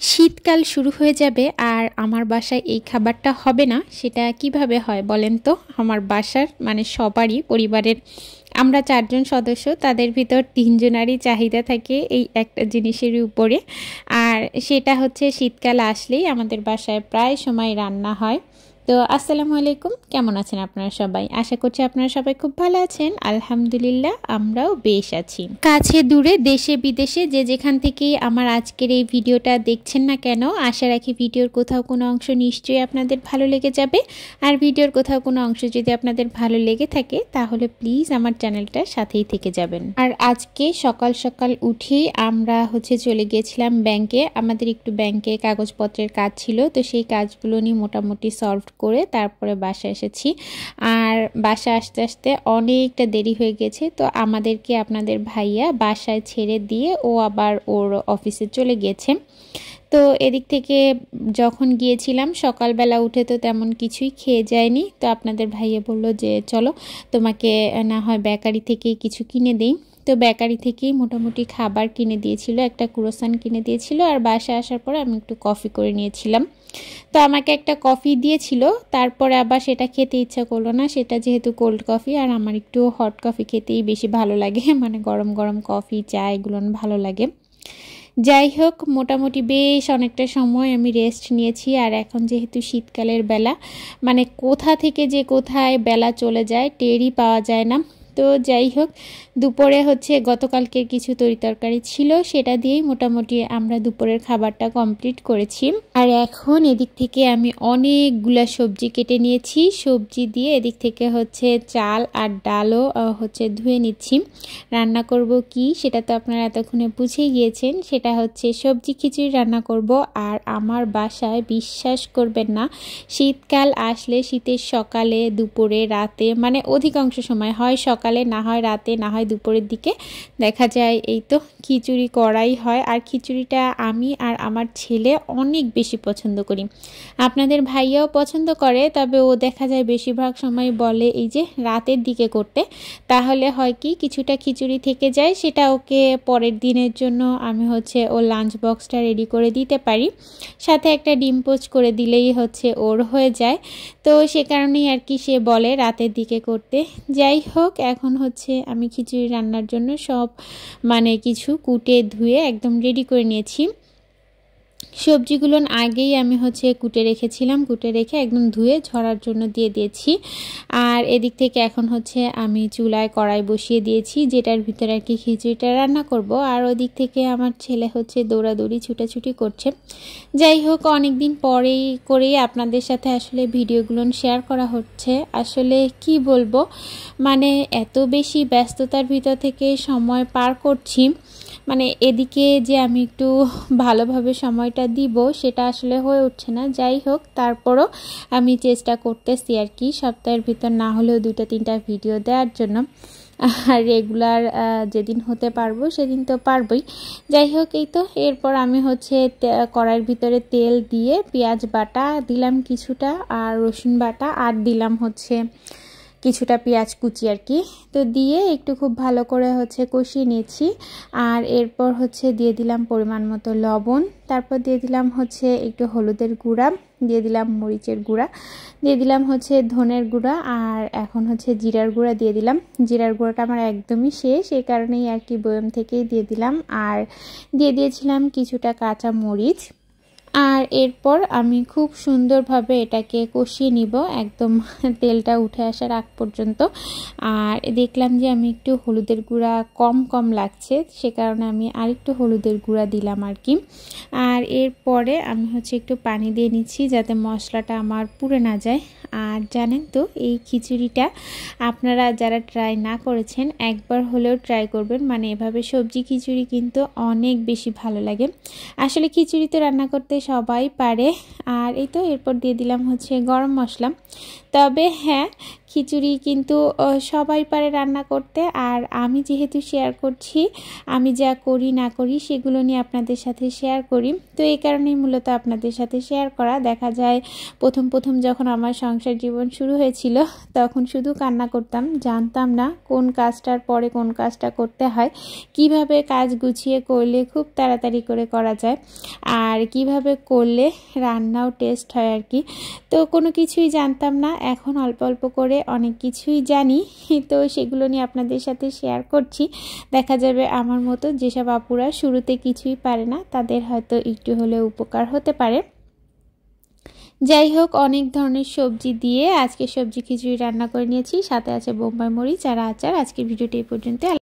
শীতকাল শুরু হয়ে যাবে আর আমার বাসায় এই খাবারটা হবে না, সেটা কিভাবে হয় বলেন তো? আমার বাসার মানে সবারই, পরিবারের আমরা 4 জন সদস্য, তাদের ভিতর 3 জনারই চাহিদা থাকে এই একটা জিনিসের উপরে। আর সেটা হচ্ছে শীতকাল আসলেই আমাদের বাসায় প্রায় সময় রান্না হয়। তো আসসালামু আলাইকুম, কেমন আছেন আপনারা সবাই? আশা করছি আপনারা সবাই খুব ভালো আছেন। আলহামদুলিল্লাহ, আমরাও বেশ আছি। কাছে দূরে দেশে বিদেশে যে যেখান থেকেই আমার আজকের এই ভিডিওটা দেখছেন না কেন, আশা রাখি ভিডিওর কোথাও কোনো অংশ নিশ্চয়ই আপনাদের ভালো লেগে যাবে। আর ভিডিওর কোথাও কোনো অংশ যদি আপনাদের ভালো লেগে থাকে তাহলে প্লিজ আমার চ্যানেলটার সাথেই থেকে যাবেন। আর আজকে সকাল সকাল উঠেই আমরা চলে গিয়েছিলাম ব্যাংকে। আমাদের একটু ব্যাংকে কাগজপত্রের কাজ ছিল, তো সেই কাজগুলো নিয়ে মোটামুটি সলভ করে তারপরে বাসায় এসেছি। আর বাসা আসতে আসতে অনেকটা দেরি হয়ে গেছে, তো আমাদেরকে আপনাদের ভাইয়া বাসায় ছেড়ে দিয়ে ও আবার ওর অফিসে চলে গিয়েছে। তো এদিক থেকে যখন গিয়েছিলাম সকালবেলা উঠে তো তেমন কিছুই খেয়ে যায়নি, তো আপনাদের ভাইয়া বলল যে চলো তোমাকে না হয় বেকারি থেকে কিছু কিনে দিই। তো বেকারি থেকেই মোটামুটি খাবার কিনে দিয়েছিল, একটা ক্রোসান কিনে দিয়েছিল। আর বাসায় আসার পর আমি একটু কফি করে নিয়েছিলাম, তো আমাকে একটা কফি দিয়েছিল। তারপরে আবার সেটা খেতে ইচ্ছা করলো না, সেটা যেহেতু কোল্ড কফি আর আমার একটু হট কফি খেতেই বেশি ভালো লাগে, মানে গরম গরম কফি চা এগুলো ভালো লাগে। যাই হোক, মোটামুটি বেশ অনেকটা সময় আমি রেস্ট নিয়েছি। আর এখন যেহেতু শীতকালের বেলা, মানে কোথা থেকে যে কোথায় বেলা চলে যায় টেরই পাওয়া যায় না। তো যাই হোক, দুপুরে গতকালকের কিছু তরকারি ছিল, সেটা দিয়েই মোটামুটি আমরা দুপুরের খাবারটা কমপ্লিট করেছি। আর এখন এদিক থেকে আমি অনেকগুলা সবজি কেটে নিয়েছি, সবজি দিয়ে এদিক থেকে চাল আর ডালও ধুয়ে নিচ্ছি। রান্না করব কি সেটা তো আপনারা এতক্ষণে বুঝেই গিয়েছেন, সেটা সবজি খিচুড়ি রান্না করব। আর আমার বাসায় বিশ্বাস করবেন না, শীতকাল আসলে শীতের সকালে দুপুরে রাতে মানে অধিকাংশ সময় হয় সকালে, না হয় রাতে, না হয় দুপুরের দিকে দেখা যায় এই তো খিচুড়ি করাই হয়। আর খিচুড়িটা আমি আর আমার ছেলে অনেক বেশি পছন্দ করি, আপনাদের ভাইয়াও পছন্দ করে, তবে ও দেখা যায় বেশিরভাগ সময় বলে এই যে রাতের দিকে করতে। তাহলে হয় কি, কিছুটা খিচুড়ি থেকে যায়, সেটা ওকে পরের দিনের জন্য আমি ও লাঞ্চ বক্সটা রেডি করে দিতে পারি, সাথে একটা ডিম পোচ করে দিলেই ওর হয়ে যায়। তো সে কারণেই আর কি সে বলে রাতের দিকে করতে। যাই হোক, এখন আমি খিচুড়ি রান্নার জন্য সব মানে কিছু কুটে ধুয়ে একদম রেডি করে নিয়েছি। সবজিগুলো আগেই আমি কুটে রেখেছিলাম, কুটে রেখে একদম ধুয়ে ঝরার জন্য দিয়ে দিয়েছি। আর এদিক থেকে এখন আমি চুলায় কড়াই বসিয়ে দিয়েছি, যেটার ভিতরে আর কি খিচুড়িটা রান্না করব। আর ওদিক থেকে আমার ছেলে দৌড়াদৌড়ি ছুটাছুটি করছে। যাই হোক, অনেক দিন করেই আপনাদের সাথে আসলে ভিডিওগুলো শেয়ার করা হচ্ছে। আসলে কি বলবো, মানে এত বেশি ব্যস্ততার ভিতর থেকে সময় পার করছি, মানে এদিকে যে আমি একটু ভালোভাবে সময়টা দিব সেটা আসলে হয়ে উঠছে না। যাই হোক, তারপরও আমি চেষ্টা করতেছি আর কি সপ্তাহের ভিতর না হলেও 2-3টা ভিডিও দেওয়ার জন্য। আর রেগুলার যেদিন হতে পারবো সেদিন তো পারবই। যাই হোক, এই তো এরপর আমি কড়াইয়ের ভিতরে তেল দিয়ে পেঁয়াজ বাটা দিলাম কিছুটা, আর রসুন বাটা, আর দিলাম কিছুটা পেঁয়াজ কুচি আর কি। তো দিয়ে একটু খুব ভালো করে কষিয়ে নিয়েছি। আর এরপর দিয়ে দিলাম পরিমাণ মতো লবণ, তারপর দিয়ে দিলাম একটু হলুদের গুঁড়া, দিয়ে দিলাম মরিচের গুঁড়া, দিয়ে দিলাম ধনের গুঁড়া, আর এখন জিরার গুঁড়া দিয়ে দিলাম। জিরার গুঁড়াটা আমার একদমই শেষ, এই কারণেই আর কি বয়ম থেকেই দিয়ে দিলাম। আর দিয়ে দিয়েছিলাম কিছুটা কাঁচা মরিচ। আর এরপর আমি খুব সুন্দরভাবে এটাকে কষিয়ে নিব একদম তেলটা উঠে আসার আগ পর্যন্ত। আর দেখলাম যে আমি একটু হলুদের গুঁড়া কম লাগছে, সে কারণে আমি আরেকটু হলুদের গুঁড়া দিলাম আর কি। আর এরপরে আমি একটু পানি দিয়ে নিচ্ছি যাতে মশলাটা আমার পুড়ে না যায়। আর জানেন তো, এই খিচুড়িটা আপনারা যারা ট্রাই না করেছেন একবার হলেও ট্রাই করবেন, মানে এভাবে সবজি খিচুড়ি কিন্তু অনেক বেশি ভালো লাগে। আসলে খিচুড়ি তো রান্না করতে সবাই পারে। আর এই তো এরপর দিয়ে দিলাম গরম মশলা। তবে হ্যাঁ, খিচুড়ি কিন্তু সবাই পারে রান্না করতে, আর আমি যেহেতু শেয়ার করছি, আমি যা করি না করি সেগুলো নিয়ে আপনাদের সাথে শেয়ার করি। তো এই কারণেই মূলত আপনাদের সাথে শেয়ার করা। দেখা যায় প্রথম যখন আমার সংসার জীবন শুরু হয়েছিল তখন শুধু কান্না করতাম, জানতাম না কোন কাজটার পরে কোন কাজটা করতে হয়, কিভাবে কাজ গুছিয়ে করলে খুব তাড়াতাড়ি করে করা যায়, আর কিভাবে করলে রান্নাও টেস্ট হয় আর কি। তো কোনো কিছুই জানতাম না, এখন অল্প অল্প করে অনেক কিছুই জানি। তো সেগুলো নিয়ে আপনাদের সাথে শেয়ার করছি। দেখা যাবে আমার মতো যেসব আপুরা শুরুতে কিছুই পারে না তাদের হয়তো একটু হলেও উপকার হতে পারে। যাই হোক, অনেক ধরনের সবজি দিয়ে আজকে সবজি খিচুড়ি রান্না করে নিয়েছি, সাথে আছে বোম্বাই মরিচ আর আচার। আজকের ভিডিওটি এই পর্যন্ত।